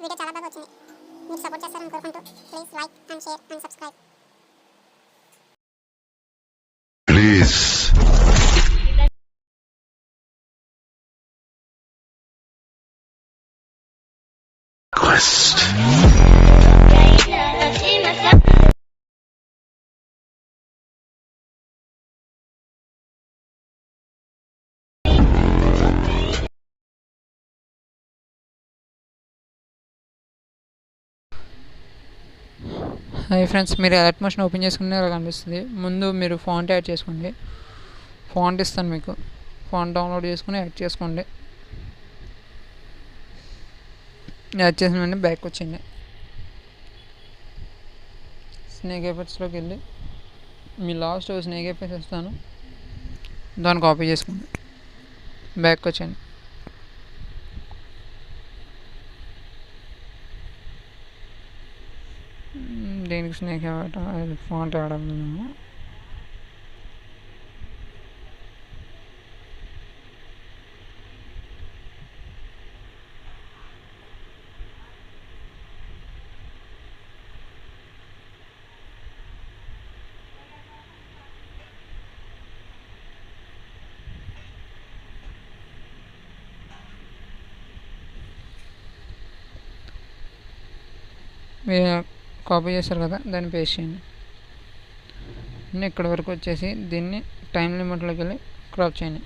Video చాలా బాగా వచ్చింది. మీరు సపోర్ట్ చేస్తారని కోరుకుంటూ please like and share and subscribe. Please request. Hi friends, మీరు అలర్ట్ మోషన్ ఓపెన్ చేసుకునే ఇలా కనిపిస్తుంది. ముందు మీరు ఫాంట్ యాడ్ చేసుకోండి. ఫాంట్ ఇస్తాను మీకు. ఫాంట్ డౌన్లోడ్ చేసుకుని యాడ్ చేసుకోండి. యాడ్ చేసిన వెంటనే బ్యాక్ వచ్చింది. స్నేక్ ఎఫెక్ట్స్లోకి వెళ్ళి మీ లాస్ట్ స్నేక్ ఎఫెక్ట్స్ ఇస్తాను, దాన్ని కాపీ చేసుకోండి. బ్యాక్ వచ్చండి. దీనికి స్నేక్ ఫాంట్ యాడ్ అవ్వలేము. మీరు కాపీ చేస్తారు కదా, దాన్ని పేస్ట్ చేయండి. ఇక్కడ వరకు వచ్చేసి దీన్ని టైం లిమిట్లోకి వెళ్ళి క్రాప్ చేయండి.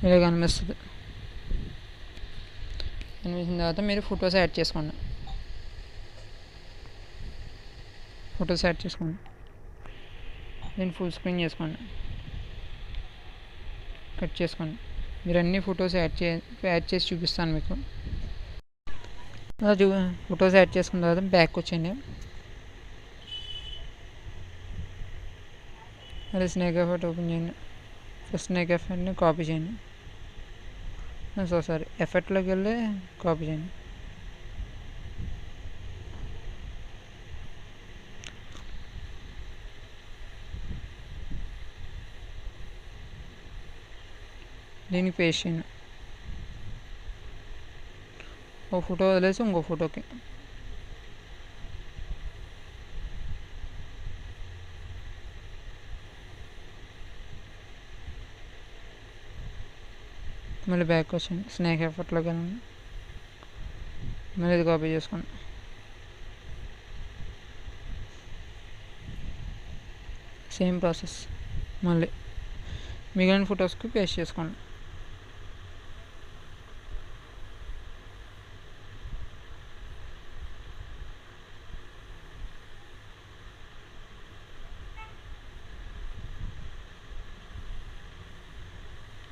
ఇలా కనిపిస్తుంది. కనిపించిన తర్వాత మీరు ఫొటోస్ యాడ్ చేసుకోండి. ఫొటోస్ యాడ్ చేసుకోండి. దీన్ని ఫుల్ స్క్రీన్ చేసుకోండి. కట్ చేసుకోండి. మీరు అన్ని ఫొటోస్ యాడ్ చేసి చూపిస్తాను మీకు. ఫొటోస్ యాడ్ చేసుకున్న తర్వాత బ్యాక్ వచ్చేయండి. అదే స్నేక్ ఎఫెక్ట్ ఓపెన్ చేయండి. ఫస్ట్ స్నేక్ ఎఫెక్ట్ని కాపీ చేయండి. సారీ, ఎఫెక్ట్లోకి వెళ్ళి కాపీ చేయండి. దీనికి పేస్ట్ చేయండి. ఓ ఫోటో వదిలేసి ఇంకో ఫోటోకి మళ్ళీ బ్యాక్ వచ్చండి. స్నేక్ ఎఫెక్ట్లోకి వెళ్ళండి. మళ్ళీ ఇది కాపీ చేసుకోండి. సేమ్ ప్రాసెస్ మళ్ళీ మిగిలిన ఫొటోస్కి పేస్ట్ చేసుకోండి.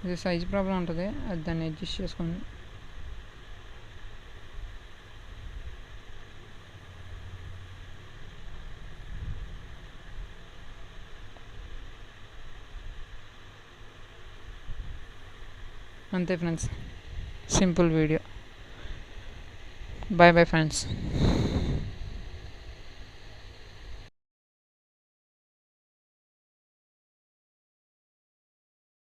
ఇది సైజ్ ప్రాబ్లం ఉంటుంది, అది దాన్ని అడ్జస్ట్ చేసుకోండి. అంతే friends, simple video. Bye bye friends.